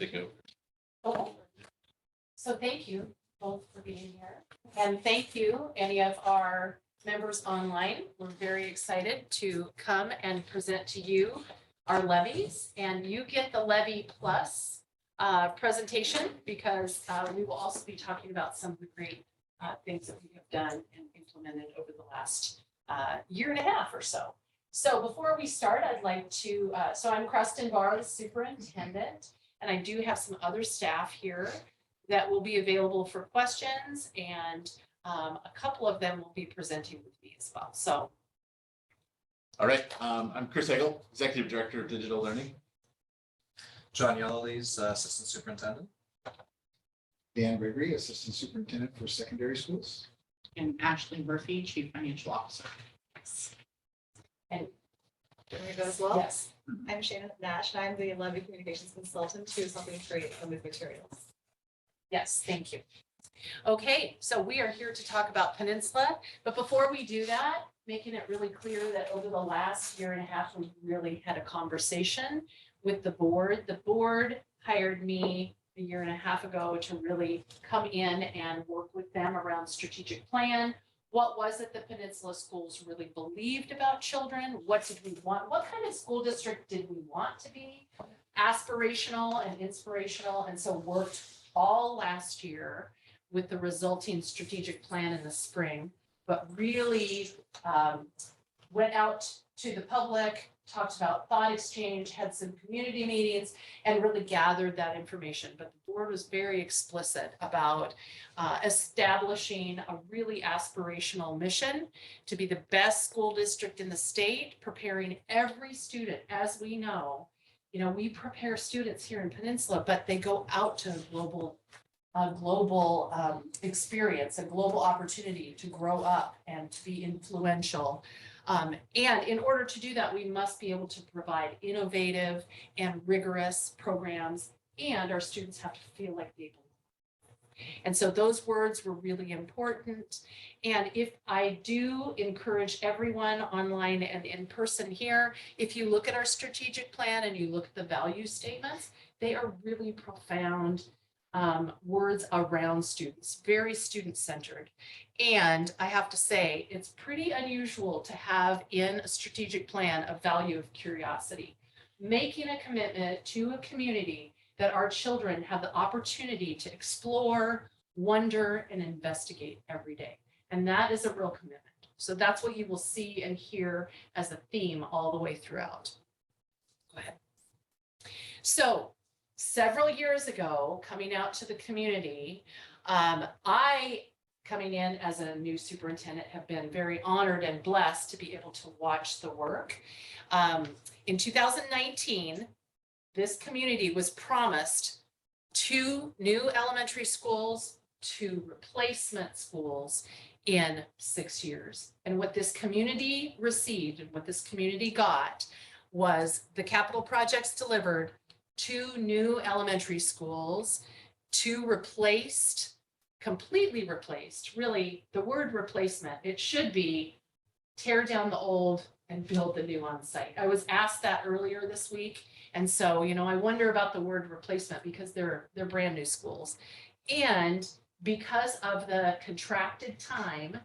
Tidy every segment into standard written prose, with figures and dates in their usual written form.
take over. Okay. So thank you both for being here. And thank you, any of our members online. We're very excited to come and present to you our levies. And you get the Levy Plus presentation because we will also be talking about some of the great things that we have done and implemented over the last year and a half or so. So before we start, I'd like to, so I'm Creston Barr, the superintendent, and I do have some other staff here that will be available for questions, and a couple of them will be presenting with me as well. So. All right, I'm Chris Hagel, Executive Director of Digital Learning. John Yelleys, Assistant Superintendent. Dan Gregory, Assistant Superintendent for Secondary Schools. And Ashley Murphy, Chief Financial Officer. And Can we go as well? yes, I'm Shannon Nash, and I'm the Levy Communications Consultant who is helping create some of these materials. yes, thank you. Okay, so we are here to talk about Peninsula, but before we do that, making it really clear that over the last year and a half, we really had a conversation with the board. The board hired me a year and a half ago to really come in and work with them around strategic plan. What was it that Peninsula Schools really believed about children? What did we want? What kind of school district did we want to be? Aspirational and inspirational, and so worked all last year with the resulting strategic plan in the spring, but really went out to the public, talked about thought exchange, had some community meetings, and really gathered that information. But the board was very explicit about establishing a really aspirational mission to be the best school district in the state, preparing every student. As we know, we prepare students here in Peninsula, but they go out to a global experience, a global opportunity to grow up and to be influential. And in order to do that, we must be able to provide innovative and rigorous programs, and our students have to feel like they belong. And so those words were really important. And if I do encourage everyone online and in person here, if you look at our strategic plan and you look at the value statements, they are really profound words around students, very student-centered. And I have to say, it's pretty unusual to have in a strategic plan a value of curiosity, making a commitment to a community that our children have the opportunity to explore, wonder, and investigate every day. And that is a real commitment. So that's what you will see and hear as a theme all the way throughout. Go ahead. So several years ago, coming out to the community, I, coming in as a new superintendent, have been very honored and blessed to be able to watch the work. In 2019, this community was promised 2 new elementary schools, 2 replacement schools in 6 years. And what this community received and what this community got was the capital projects delivered, 2 new elementary schools, 2 replaced, completely replaced. Really, the word replacement, it should be tear down the old and build the new on site. I was asked that earlier this week. And so, I wonder about the word replacement because they're brand new schools. And because of the contracted time,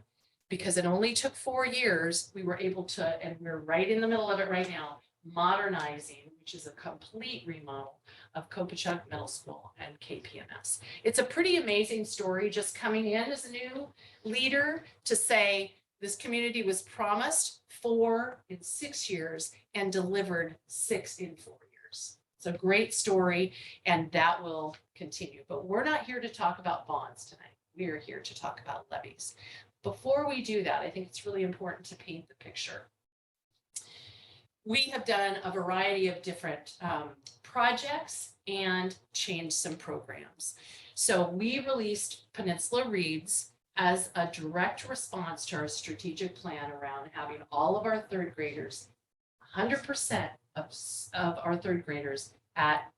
because it only took 4 years, we were able to, and we're right in the middle of it right now, modernizing, which is a complete remodel of Kopachunk Middle School and KPMS. It's a pretty amazing story just coming in as a new leader to say this community was promised 4 in 6 years and delivered 6 in 4 years. It's a great story and that will continue, but we're not here to talk about bonds tonight. We are here to talk about levies. Before we do that, I think it's really important to paint the picture. We have done a variety of different projects and changed some programs. So we released Peninsula Reads as a direct response to our strategic plan around having all of our 3rd graders, 100% of our 3rd graders at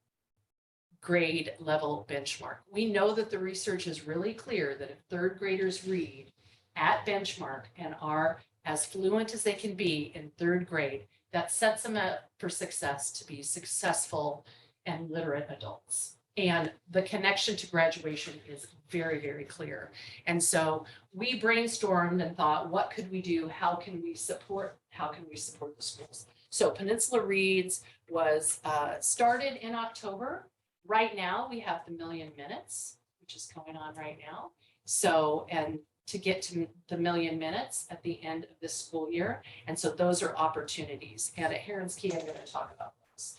grade level benchmark. We know that the research is really clear that if 3rd graders read at benchmark and are as fluent as they can be in 3rd grade, that sets them up for success to be successful and literate adults. And the connection to graduation is very, very clear. And so we brainstormed and thought, what could we do? How can we support the schools? So Peninsula Reads was started in October. Right now, we have the Million Minutes, which is going on right now. So, and to get to the Million Minutes at the end of this school year. And so those are opportunities. And at Heron's Key, I'm going to talk about those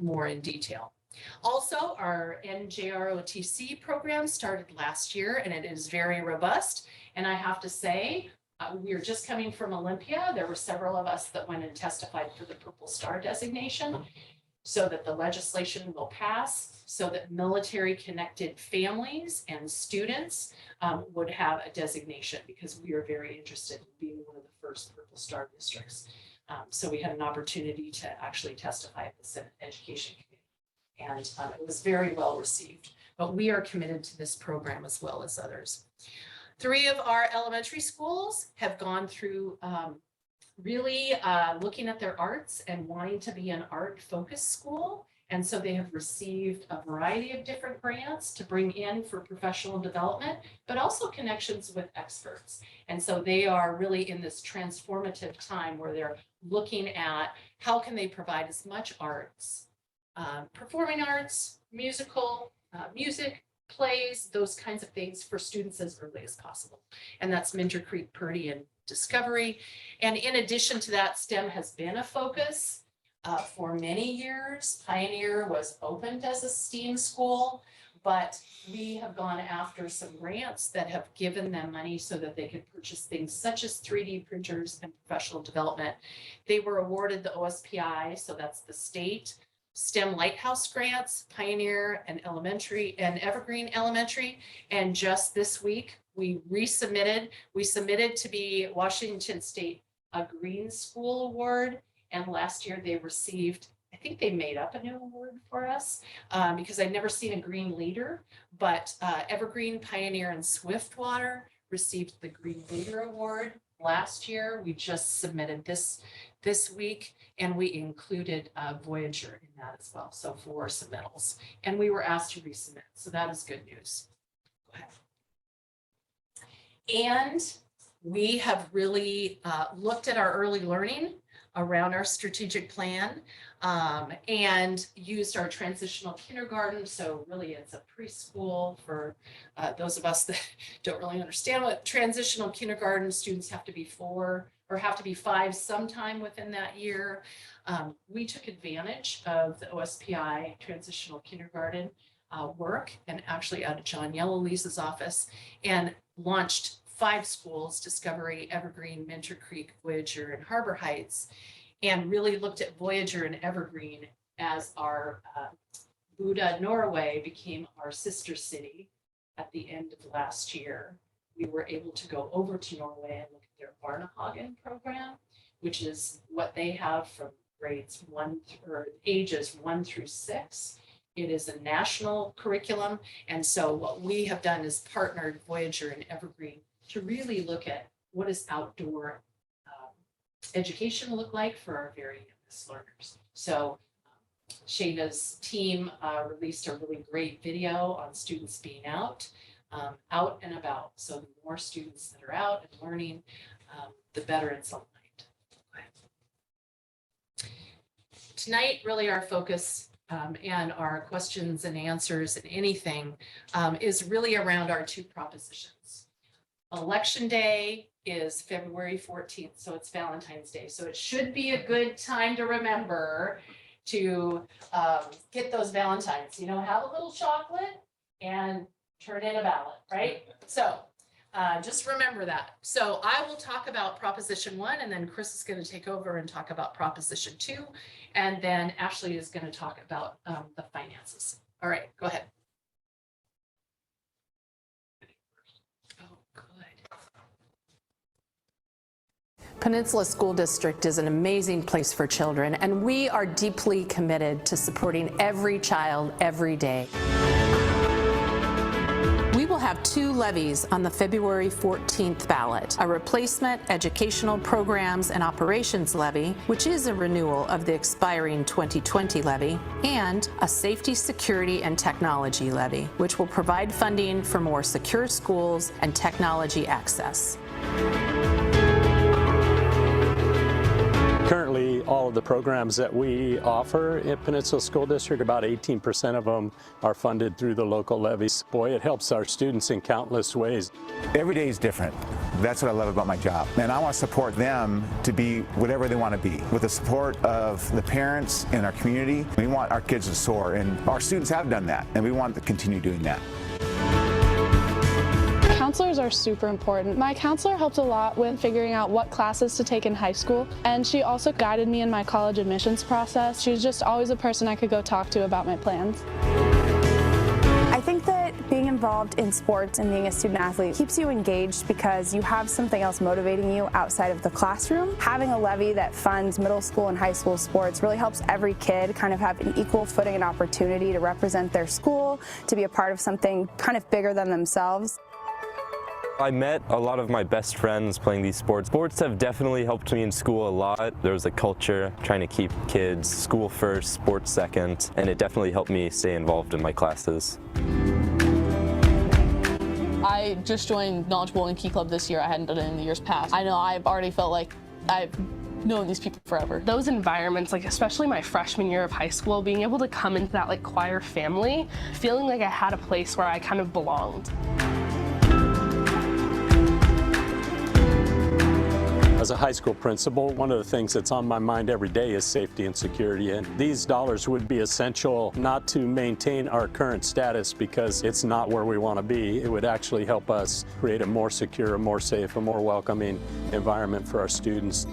more in detail. Also, our NJROTC program started last year, and it is very robust. And I have to say, we are just coming from Olympia. There were several of us that went and testified for the Purple Star designation so that the legislation will pass, so that military-connected families and students would have a designation, because we are very interested in being one of the first Purple Star districts. So we had an opportunity to actually testify at the Senate Education Committee, and it was very well received. But we are committed to this program as well as others. 3 of our elementary schools have gone through really looking at their arts and wanting to be an art-focused school. And so they have received a variety of different grants to bring in for professional development, but also connections with experts. And so they are really in this transformative time where they're looking at how can they provide as much arts, performing arts, musical, music, plays, those kinds of things for students as early as possible. And that's Minter Creek, Purdy, and Discovery. And in addition to that, STEM has been a focus for many years. Pioneer was opened as a STEAM school, but we have gone after some grants that have given them money so that they could purchase things such as 3D printers and professional development. They were awarded the OSPI, so that's the state STEM Lighthouse grants, Pioneer and Elementary and Evergreen Elementary. And just this week, we submitted to be Washington State a Green School Award. And last year they received, I think they made up a new award for us because I'd never seen a green leader, but Evergreen, Pioneer, and Swiftwater received the Green Leader Award last year. We just submitted this week, and we included Voyager in that as well. So 4 submittals, and we were asked to resubmit. So that is good news. Go ahead. And we have really looked at our early learning around our strategic plan and used our transitional kindergarten. So really it's a preschool for those of us that don't really understand what transitional kindergarten students have to be 4 or have to be 5 sometime within that year. We took advantage of the OSPI transitional kindergarten work, and actually out of John Yellowlee's office, and launched 5 schools: Discovery, Evergreen, Minter Creek, Voyager, and Harbor Heights, and really looked at Voyager and Evergreen as our Buda, Norway became our sister city at the end of last year. We were able to go over to Norway and look at their Barnehagen program, which is what they have from grades 1 or ages 1 through 6. It is a national curriculum. And so what we have done is partnered Voyager and Evergreen to really look at what does outdoor education look like for our very youngest learners. So Shayna's team released a really great video on students being out and about. So the more students that are out and learning, the better it's aligned. Tonight, really our focus and our questions and answers and anything is really around our 2 propositions. Election Day is February 14th, so it's Valentine's Day. So it should be a good time to remember to get those Valentines, have a little chocolate and turn in a ballot, right? So just remember that. So I will talk about Proposition 1, and then Chris is going to take over and talk about Proposition 2, and then Ashley is going to talk about the finances. All right, go ahead. Oh, good. Peninsula School District is an amazing place for children, and we are deeply committed to supporting every child every day. We will have 2 levies on the February 14th ballot: a replacement educational programs and operations levy, which is a renewal of the expiring 2020 levy, and a safety, security, and technology levy, which will provide funding for more secure schools and technology access. Currently, all of the programs that we offer at Peninsula School District, about 18% of them are funded through the local levies. Boy, it helps our students in countless ways. Every day is different. That's what I love about my job. And I want to support them to be whatever they want to be. With the support of the parents and our community, we want our kids to soar. And our students have done that, and we want to continue doing that. Counselors are super important. My counselor helped a lot with figuring out what classes to take in high school, and she also guided me in my college admissions process. She was just always a person I could go talk to about my plans. I think that being involved in sports and being a student athlete keeps you engaged because you have something else motivating you outside of the classroom. Having a levy that funds middle school and high school sports really helps every kid kind of have an equal footing and opportunity to represent their school, to be a part of something kind of bigger than themselves. I met a lot of my best friends playing these sports. Sports have definitely helped me in school a lot. There was a culture trying to keep kids school first, sports second, and it definitely helped me stay involved in my classes. I just joined Knowledgeable and Key Club this year. I hadn't done it in the years past. I know I've already felt like I've known these people forever. Those environments, like especially my freshman year of high school, being able to come into that like choir family, feeling like I had a place where I kind of belonged. As a high school principal, one of the things that's on my mind every day is safety and security, and these dollars would be essential not to maintain our current status because it's not where we want to be. It would actually help us create a more secure, a more safe, a more welcoming environment for our students.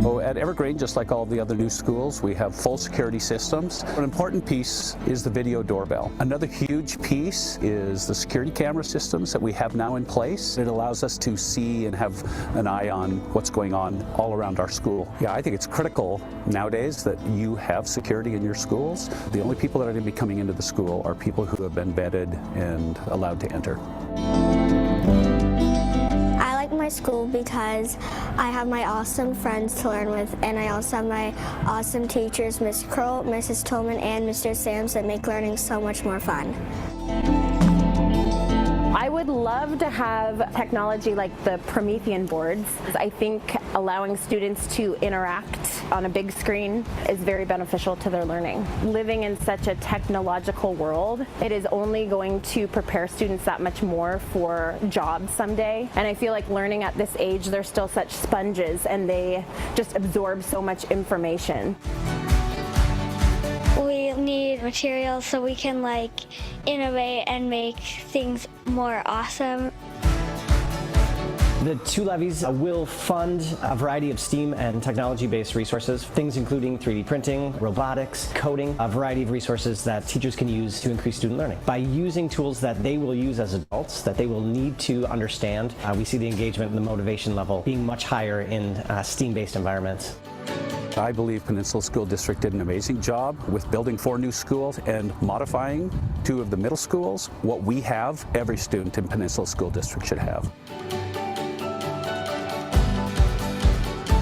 So at Evergreen, just like all the other new schools, we have full security systems. An important piece is the video doorbell. Another huge piece is the security camera systems that we have now in place. It allows us to see and have an eye on what's going on all around our school. Yeah, I think it's critical nowadays that you have security in your schools. The only people that are going to be coming into the school are people who have been vetted and allowed to enter. I like my school because I have my awesome friends to learn with, and I also have my awesome teachers, Ms. Kroll, Mrs. Tillman, and Mr. Sams, that make learning so much more fun. I would love to have technology like the Promethean boards. I think allowing students to interact on a big screen is very beneficial to their learning. Living in such a technological world, it is only going to prepare students that much more for jobs someday. And I feel like learning at this age, they're still such sponges and they just absorb so much information. We need materials so we can innovate and make things more awesome. The 2 levies will fund a variety of STEAM and technology-based resources, things including 3D printing, robotics, coding, a variety of resources that teachers can use to increase student learning. By using tools that they will use as adults, that they will need to understand, we see the engagement and the motivation level being much higher in STEAM-based environments. I believe Peninsula School District did an amazing job with building 4 new schools and modifying 2 of the middle schools. What we have, every student in Peninsula School District should have.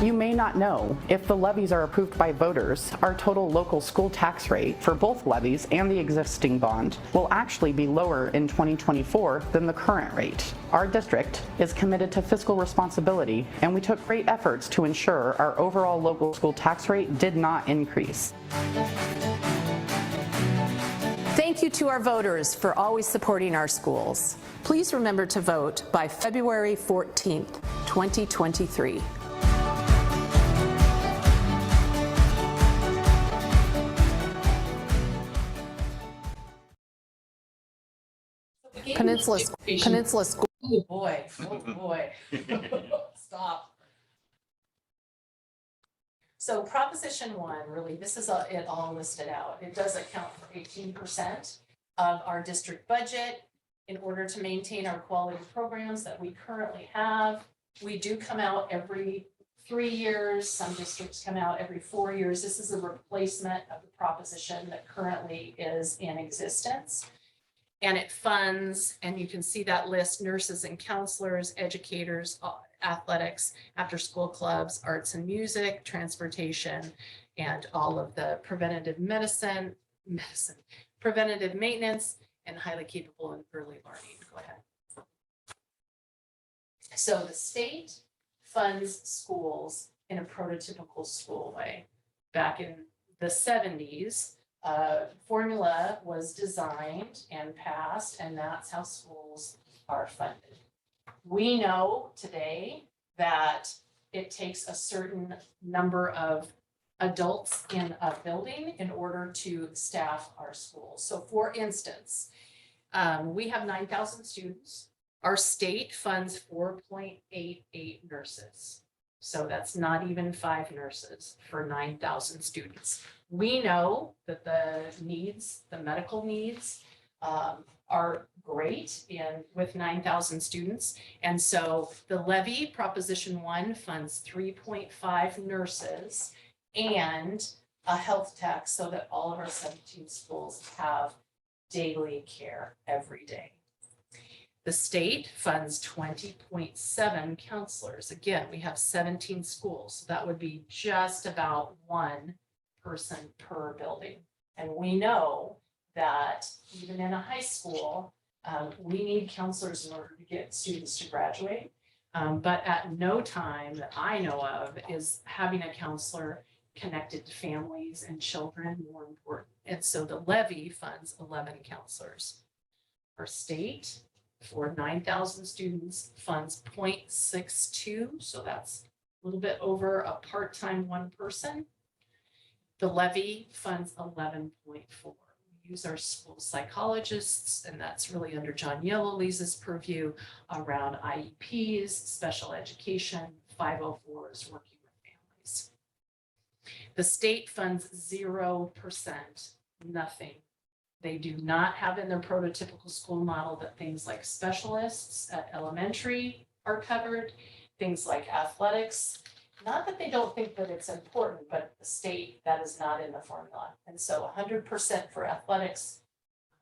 You may not know, if the levies are approved by voters, our total local school tax rate for both levies and the existing bond will actually be lower in 2024 than the current rate. Our district is committed to fiscal responsibility, and we took great efforts to ensure our overall local school tax rate did not increase. Thank you to our voters for always supporting our schools. Please remember to vote by February 14th, 2023. Peninsula School. Oh boy, Stop. So Proposition 1, really, this is it all listed out. It does account for 18% of our district budget in order to maintain our quality programs that we currently have. We do come out every 3 years. Some districts come out every 4 years. This is a replacement of the proposition that currently is in existence. And it funds, and you can see that list, nurses and counselors, educators, athletics, after-school clubs, arts and music, transportation, and all of the preventative preventative maintenance, and highly capable and early learning. Go ahead. So the state funds schools in a prototypical school way. Back in the 70s, formula was designed and passed, and that's how schools are funded. We know today that it takes a certain number of adults in a building in order to staff our schools. So for instance, we have 9,000 students. Our state funds 4.88 nurses. So that's not even 5 nurses for 9,000 students. We know that the needs, the medical needs, are great with 9,000 students. And so the levy, Proposition 1, funds 3.5 nurses and a health tax so that all of our 17 schools have daily care every day. The state funds 20.7 counselors. Again, we have 17 schools. So that would be just about 1 person per building. And we know that even in a high school, we need counselors in order to get students to graduate. But at no time that I know of is having a counselor connected to families and children more important. And so the levy funds 11 counselors. Our state, for 9,000 students, funds 0.62. So that's a little bit over a part-time 1 person. The levy funds 11.4. We use our school psychologists, and that's really under John Yellowlees' purview around IEPs, special education, 504s, working with families. The state funds 0%, nothing. They do not have in their prototypical school model that things like specialists at elementary are covered, things like athletics. Not that they don't think that it's important, but the state, that is not in the formula. And so 100% for athletics,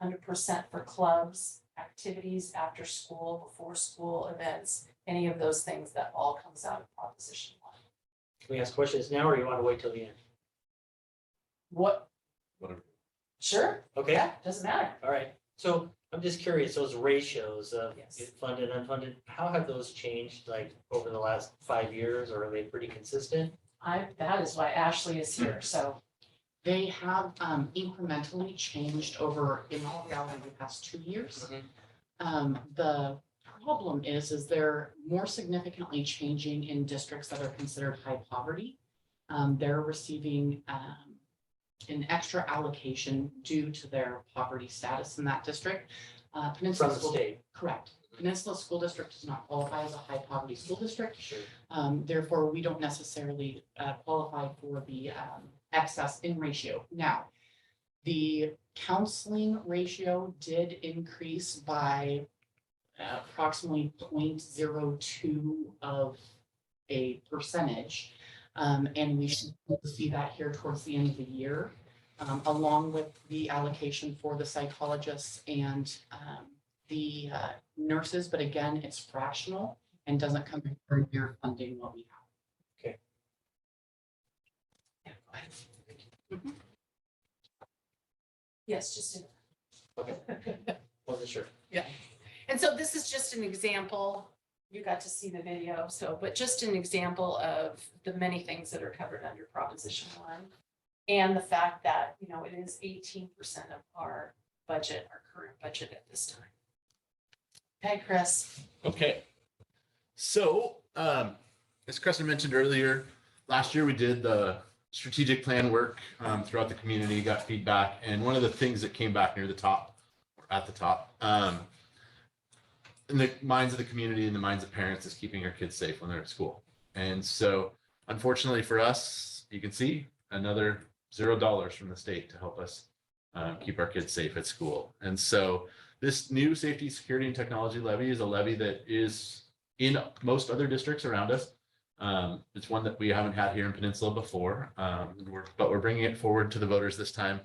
100% for clubs, activities after school, before school events, any of those things, that all comes out of Proposition 1. Can we ask questions now, or you want to wait till the end? What? Whatever. Sure. Okay. Yeah, doesn't matter. All right. So I'm just curious, those ratios of Yes. funded, unfunded, how have those changed like over the last 5 years, or are they pretty consistent? That is why Ashley is here. So They have incrementally changed over, in all reality, the past 2 years. The problem is they're more significantly changing in districts that are considered high poverty. They're receiving an extra allocation due to their poverty status in that district. Peninsula From the School, state. correct. Peninsula School District does not qualify as a high poverty school district. Sure. Therefore, we don't necessarily qualify for the excess in ratio. Now, the counseling ratio did increase by approximately 0.02 of a percentage. And we should see that here towards the end of the year, along with the allocation for the psychologists and the nurses. But again, it's fractional and doesn't come in for year funding what we have. Okay. Yeah, go ahead. Yes, just in. Okay. Wasn't sure. Yeah. And so this is just an example. You got to see the video, but just an example of the many things that are covered under Proposition 1. And the fact that, it is 18% of our budget, our current budget at this time. Okay, Chris. Okay. So, as Kristen mentioned earlier, last year we did the strategic plan work throughout the community, got feedback. And one of the things that came back near the top, or at the top, in the minds of the community and the minds of parents, is keeping our kids safe when they're at school. And so, unfortunately for us, you can see another $0 from the state to help us keep our kids safe at school. And so this new safety, security, and technology levy is a levy that is in most other districts around us. It's one that we haven't had here in Peninsula before, but we're bringing it forward to the voters this time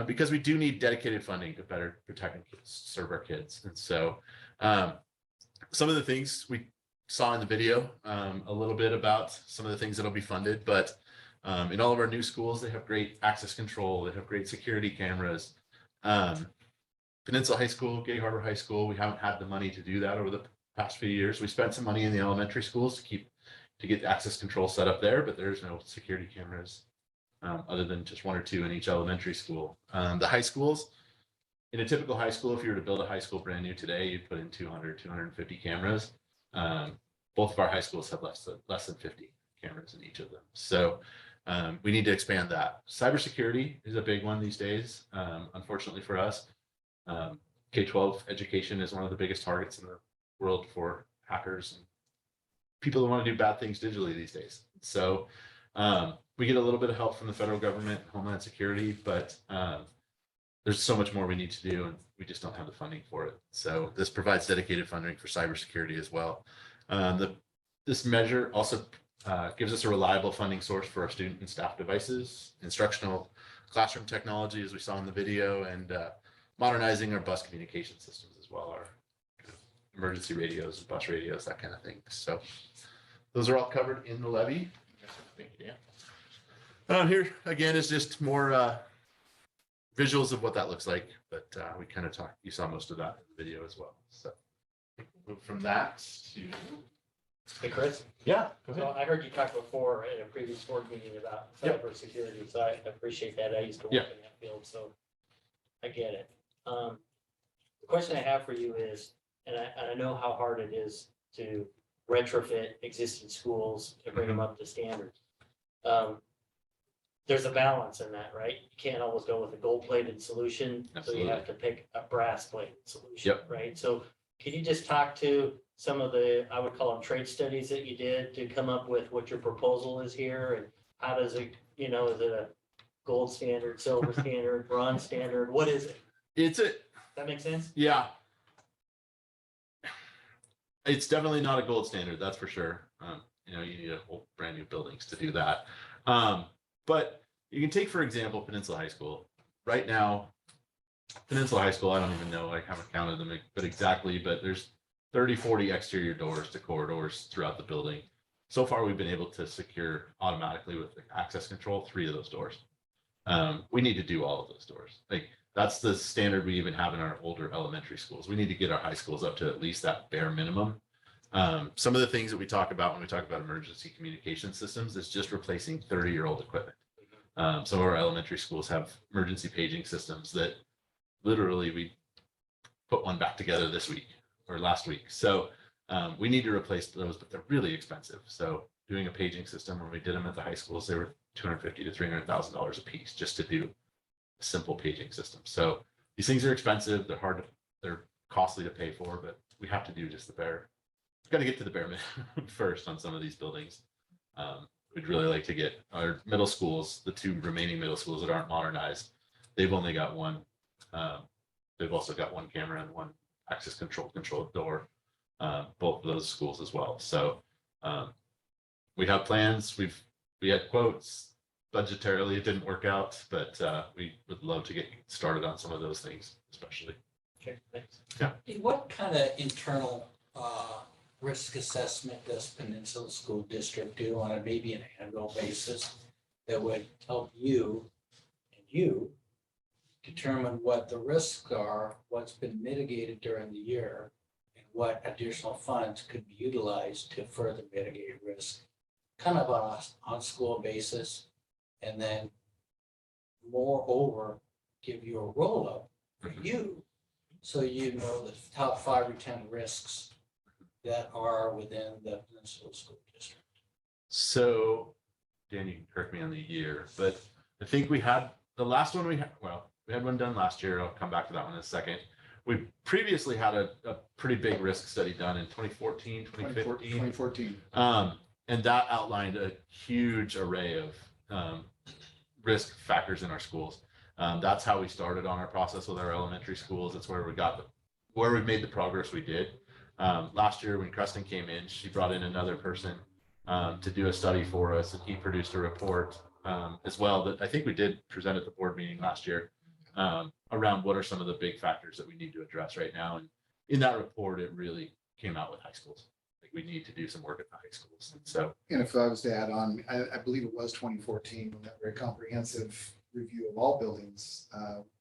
because we do need dedicated funding to better protect and serve our kids. And so some of the things we saw in the video, a little bit about some of the things that'll be funded, but in all of our new schools, they have great access control, they have great security cameras. Peninsula High School, Gay Harbor High School, we haven't had the money to do that over the past few years. We spent some money in the elementary schools to get access control set up there, but there's no security cameras other than just 1 or 2 in each elementary school. The high schools, in a typical high school, if you were to build a high school brand new today, you'd put in 200, 250 cameras. Both of our high schools have less than 50 cameras in each of them. So we need to expand that. Cybersecurity is a big one these days, unfortunately for us. K-12 education is one of the biggest targets in the world for hackers and people that want to do bad things digitally these days. So we get a little bit of help from the federal government, Homeland Security, but there's so much more we need to do, and we just don't have the funding for it. So this provides dedicated funding for cybersecurity as well. This measure also gives us a reliable funding source for our student and staff devices, instructional classroom technology, as we saw in the video, and modernizing our bus communication systems as well, our emergency radios, bus radios, that kind of thing. So those are all covered in the levy. Thank you, Dan. Here again is just more visuals of what that looks like, but we kind of talked, you saw most of that in the video as well. So move from that to. Hey, Chris? Yeah, go ahead. So I heard you talk before in a previous board meeting about cybersecurity, so I appreciate that. I used to work in that field, so I get it. The question I have for you is, and I know how hard it is to retrofit existing schools to bring them up to standards. There's a balance in that, right? You can't always go with a gold-plated solution, Absolutely. so you have to pick a brass-plated solution, right? So can you just talk to some of the, I would call them trade studies that you did to come up with what your proposal is here, and how does it, is it a gold standard, silver standard, bronze standard? What is it? Does that make sense? Yeah. It's definitely not a gold standard, that's for sure. You need a whole brand new buildings to do that. But you can take, for example, Peninsula High School. Right now, Peninsula High School, I don't even know, I haven't counted them, but exactly, but there's 30, 40 exterior doors to corridors throughout the building. So far, we've been able to secure automatically with the access control 3 of those doors. We need to do all of those doors. That's the standard we even have in our older elementary schools. We need to get our high schools up to at least that bare minimum. Some of the things that we talk about when we talk about emergency communication systems is just replacing 30-year-old equipment. Some of our elementary schools have emergency paging systems that literally we put one back together this week or last week. So we need to replace those, but they're really expensive. So doing a paging system, when we did them at the high schools, they were $250,000 to $300,000 a piece just to do a simple paging system. So these things are expensive. They're costly to pay for, but we have to do just the bare. We've got to get to the bare minimum first on some of these buildings. We'd really like to get our middle schools, the 2 remaining middle schools that aren't modernized. They've only got one. They've also got 1 camera and 1 access controlled door. Both of those schools as well. So we have plans. We had quotes. Budgetarily, it didn't work out, but we would love to get started on some of those things, especially. Okay, thanks. Yeah. What kind of internal risk assessment does Peninsula School District do on maybe an annual basis that would help you determine what the risks are, what's been mitigated during the year, and what additional funds could be utilized to further mitigate risk, kind of on a on-school basis, and then moreover, give you a roll-up for you, so you know the top 5 or 10 risks that are within the Peninsula School District. So, Dan, you can correct me on the year, but I think we had the last one we had one done last year. I'll come back to that one in a second. We previously had a pretty big risk study done in 2014, 2015. 2014. And that outlined a huge array of risk factors in our schools. That's how we started on our process with our elementary schools. That's where we made the progress we did. Last year when Kristen came in, she brought in another person to do a study for us, and he produced a report as well that I think we did present at the board meeting last year. around what are some of the big factors that we need to address right now. And in that report, it really came out with high schools. Like we need to do some work at the high schools. And so, And if I was to add on, I believe it was 2014 when that very comprehensive review of all buildings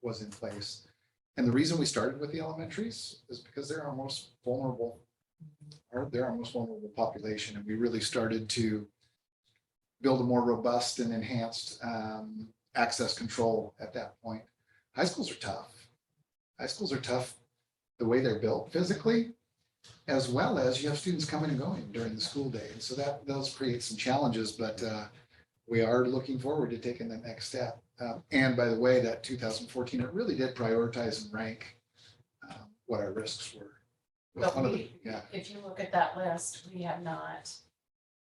was in place. And the reason we started with the elementaries is because they're our most vulnerable, population. And we really started to build a more robust and enhanced access control at that point. High schools are tough. High schools are tough the way they're built physically, as well as you have students coming and going during the school day. And so that does create some challenges, but we are looking forward to taking the next step. And by the way, that 2014, it really did prioritize and rank what our risks were. But if you look at that list, we have not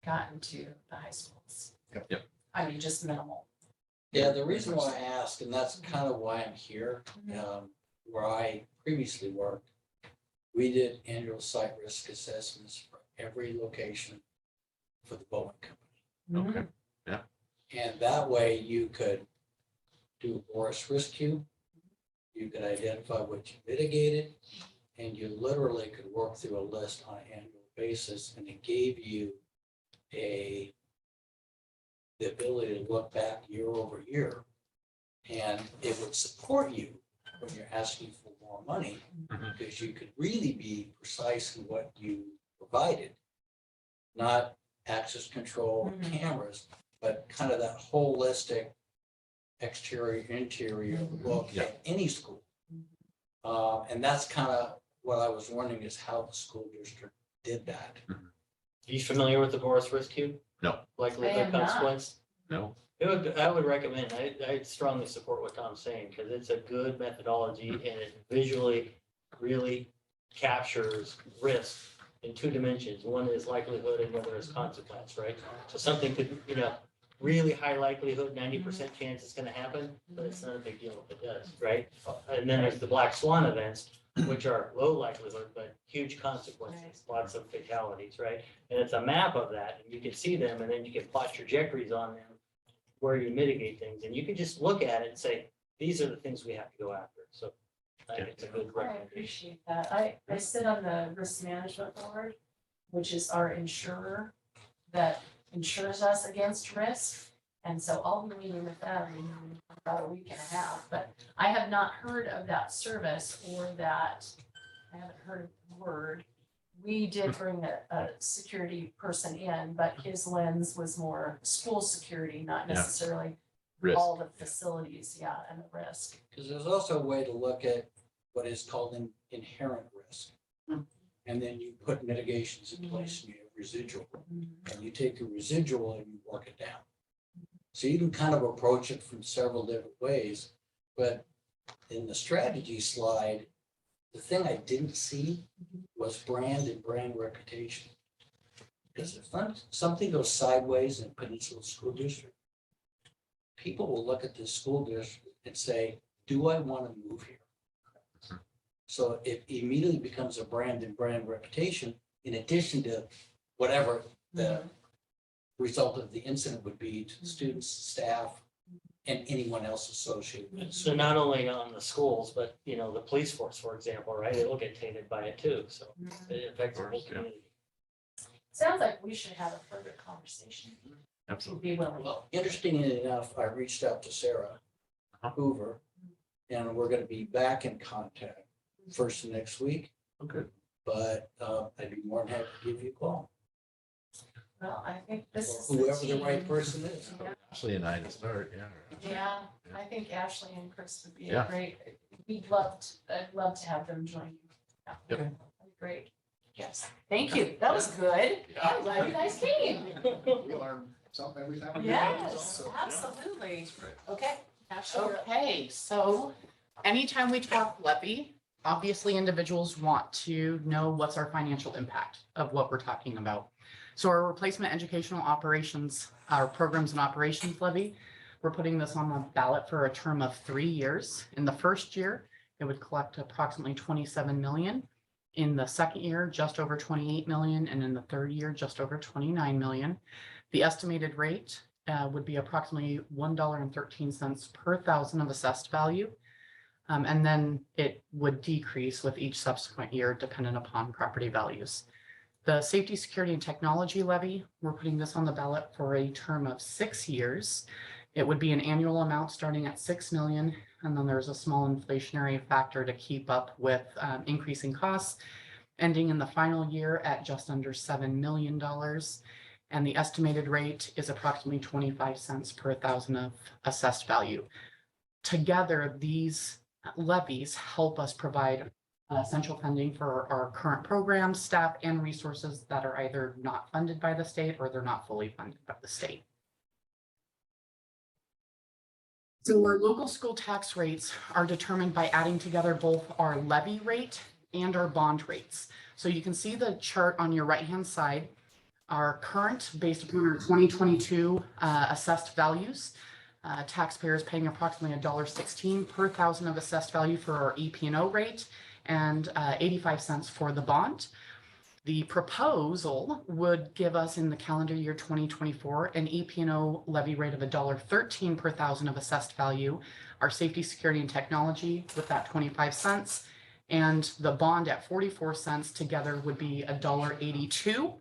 gotten to the high schools. Yep. I mean, just minimal. Yeah, the reason why I ask, and that's kind of why I'm here, where I previously worked, we did annual site risk assessments for every location for the Bowen Company. Okay. Yeah. And that way you could do a Boris risk cube. You could identify what you mitigated, and you literally could work through a list on an annual basis, and it gave you the ability to look back year over year, and it would support you when you're asking for more money, because you could really be precise in what you provided, not access control cameras, but kind of that holistic exterior, interior look at any school. And that's kind of what I was wondering is how the school district did that. Are you familiar with the Boris risk cube? No. Likelihood I am not. consequence? No. I would recommend, I strongly support what Tom's saying, because it's a good methodology and it visually really captures risk in two dimensions. One is likelihood and the other is consequence, right? So something could, really high likelihood, 90% chance it's gonna happen, but it's not a big deal if it does, right? And then there's the black swan events, which are low likelihood, but huge consequences, lots of fatalities, right? And it's a map of that, and you can see them, and then you can plot trajectories on them where you mitigate things, and you can just look at it and say, these are the things we have to go after. So I think it's a good I recommendation. appreciate that. I sit on the risk management board, which is our insurer that insures us against risk. And so I'll be meeting with them in about a week and a half, but I have not heard of that service or that, I haven't heard the word. We did bring a security person in, but his lens was more school security, not necessarily Risk. all the facilities, and the risk. Because there's also a way to look at what is called an inherent risk. And then you put mitigations in place and you have residual. And you take your residual and you work it down. So you can kind of approach it from several different ways. But in the strategy slide, the thing I didn't see was brand and brand reputation. Because if something goes sideways in Peninsula School District, people will look at this school district and say, do I want to move here? So it immediately becomes a brand and brand reputation, in addition to whatever the result of the incident would be to the students, staff, and anyone else associated with it. So not only on the schools, but, the police force, for example, right? It'll get tainted by it too. So it affects the whole community. Sounds like we should have a further conversation. Absolutely. Be willing. Well, interestingly enough, I reached out to Sarah Hoover, and we're going to be back in contact first of next week. Okay. But I'd be more than happy to give you a call. Well, I think this is. Or whoever the right person is. Ashley and I to start, Yeah, I think Ashley and Chris would be Yeah. I'd love to have them join you. Yeah. Yep. That'd be great. Yes, thank you. That was good. I'm glad you guys came. We learn something every time. we do it. Yes, So, absolutely. Okay. Ashley. Okay, so anytime we talk levy, obviously individuals want to know what's our financial impact of what we're talking about. So our replacement educational operations, our programs and operations levy, we're putting this on the ballot for a term of 3 years. In the first year, it would collect approximately 27 million. In the second year, just over 28 million. And in the third year, just over 29 million. The estimated rate would be approximately $1.13 per thousand of assessed value. And then it would decrease with each subsequent year dependent upon property values. The Safety, Security, and Technology Levy, we're putting this on the ballot for a term of 6 years. It would be an annual amount starting at 6 million, and then there's a small inflationary factor to keep up with increasing costs, ending in the final year at just under $7 million. And the estimated rate is approximately 25 cents per thousand of assessed value. Together, these levies help us provide essential funding for our current programs, staff, and resources that are either not funded by the state or they're not fully funded by the state. So our local school tax rates are determined by adding together both our levy rate and our bond rates. So you can see the chart on your right-hand side. Our current, based upon our 2022 assessed values, taxpayers paying approximately $1.16 per thousand of assessed value for our EP&O rate and 85 cents for the bond. The proposal would give us in the calendar year 2024 an EP&O levy rate of $1.13 per thousand of assessed value, our safety, security, and technology with that 25 cents, and the bond at 44 cents together would be $1.82.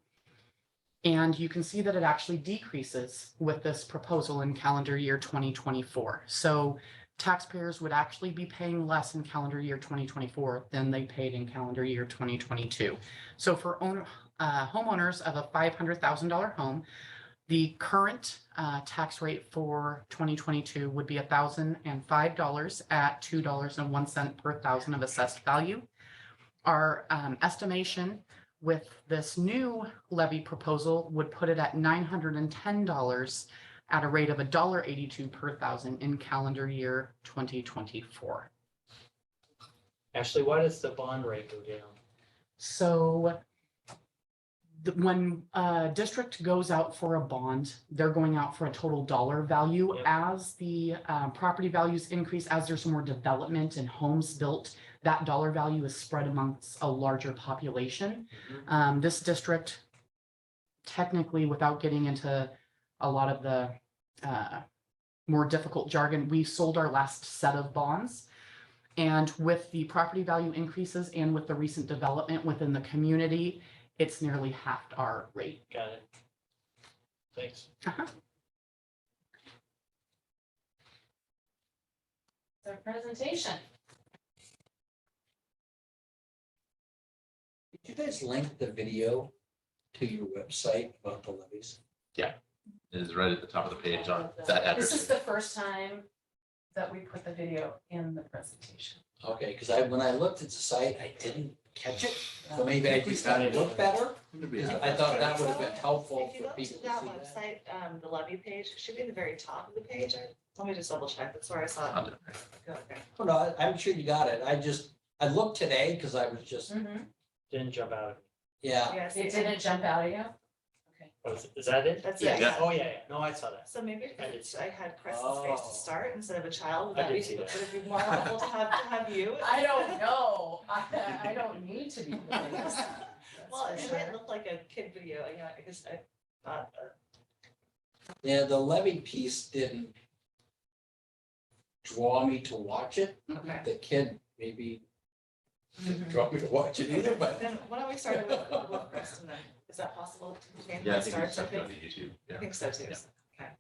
And you can see that it actually decreases with this proposal in calendar year 2024. So taxpayers would actually be paying less in calendar year 2024 than they paid in calendar year 2022. So for homeowners of a $500,000 home, the current tax rate for 2022 would be $1,005 at $2.01 per thousand of assessed value. Our estimation with this new levy proposal would put it at $910 at a rate of $1.82 per thousand in calendar year 2024. Ashley, why does the bond rate go down? So when a district goes out for a bond, they're going out for a total dollar value. Yep. As the property values increase, as there's more development and homes built, that dollar value is spread amongst a larger population. This district, technically, without getting into a lot of the more difficult jargon, we sold our last set of bonds. And with the property value increases and with the recent development within the community, it's nearly halved our rate. Got it. Thanks. Our presentation. Did you guys link the video to your website about the levies? Yeah, it is right at the top of the page on that address. This is the first time that we put the video in the presentation. Okay, because when I looked at the site, I didn't catch it, so maybe I just thought it looked better. I thought that would have been helpful If you for go to people to that see that. website, the levy page, it should be at the very top of the page. Let me just double check, that's where I saw it. Okay. Oh, no, I'm sure you got it. I looked today because I was just, Didn't jump out at me. yeah. Yes, It didn't jump out at you? Oh, is that it? That's Yeah. it. Yeah. Oh, yeah. No, I saw that. So maybe I did if I had Preston's face to start instead of a child, would I that did be, see would that. it be more helpful to have you? I don't know. I don't need to be. Well, it might look like a kid video, yeah, because I thought, Yeah, the levy piece didn't draw me to watch it. Okay. The kid maybe didn't draw me to watch it either, but. then why don't we start with Preston then? Is that possible? Yeah, I think it's something on YouTube. I Yeah. think so too. Yeah. Okay.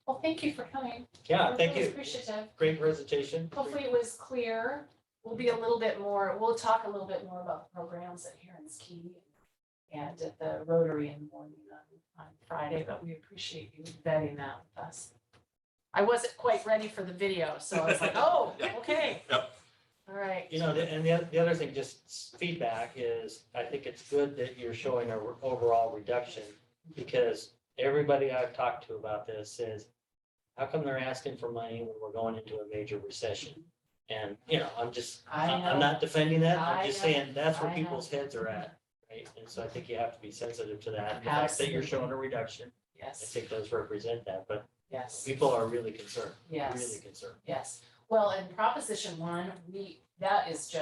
Well, thank you for coming. Yeah, We're thank really you. appreciative. Great presentation. Hopefully it was clear. We'll be a little bit more, we'll talk a little bit more about the programs at Heron's Key and at the Rotary in the morning on Friday, but we appreciate you vetting that with us. I wasn't quite ready for the video, so I was like, oh, okay. Yep. All right. You know, and the other thing, just feedback is, I think it's good that you're showing an overall reduction, because everybody I've talked to about this says, how come they're asking for money when we're going into a major recession? And, you know, I'm not defending that, I'm just saying that's where people's heads are at, right? And so I think you have to be sensitive to that. The fact that you're showing a reduction, I Yes, think does represent that, but yes, people are really concerned, yes. really concerned. Yes, well, in Proposition 1, that is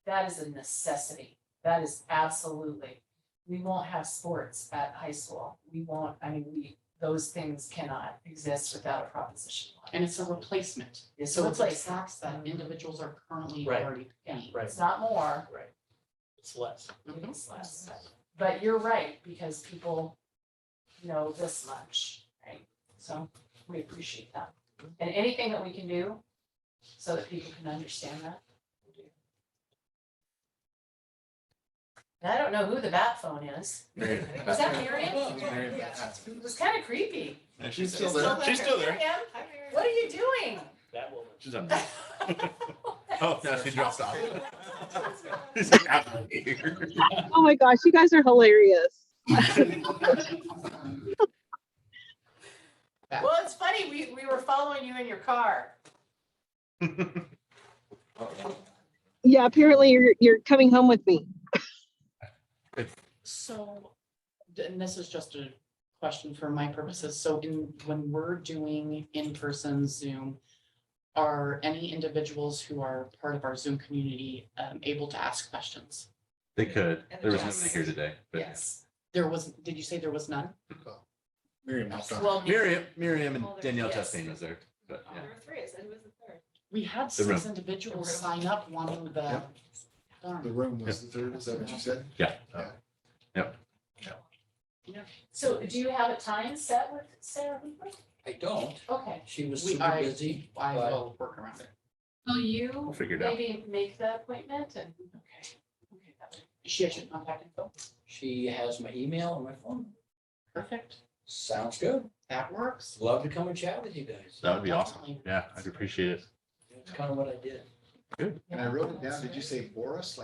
a necessity. That is absolutely. We won't have sports at high school. We won't, I mean, those things cannot exist without a proposition. And it's a replacement. It's So a it's a replacement. tax that individuals are currently Right. already paying. Right. It's not more, Right. It's less. it's less. But you're right, because people know this much, right? So we appreciate that. And anything that we can do so that people can understand that. we'll do. And I don't know who the bat phone is. Was that Miriam? It was kind of creepy. Yeah, she's still there. She's still there. Miriam, what are you doing? That woman. She's up there. Oh, no, she dropped off. She's like, "I'm out of here." Oh my gosh, you guys are hilarious. Well, it's funny, we were following you in your car. Yeah, apparently you're coming home with me. So, and this is just a question for my purposes. So when we're doing in-person Zoom, are any individuals who are part of our Zoom community able to ask questions? They could. There was Yes. nobody here today, but Yes. There was, did you say there was none? Well, Miriam and Danielle yes. Chastain was there, but yeah. There were three, so who was the third? We had The room. 6 individuals sign up wanting the. Yep. Darn. The room was the third, is that what you said? Yeah. Yeah. Yep. So do you have a time set with Sarah Hooper? I don't. Okay. She was We- super I- busy. I but- will work around it. Will you We'll figure it out. maybe make the appointment and? Okay. She has your contact info. She has my email and my phone. Perfect. Sounds good. That works. Love to come and chat with you guys. That would be awesome. Definitely. Yeah, I'd appreciate it. It's kind of what I did. Good. And I wrote it down, did you say Boris?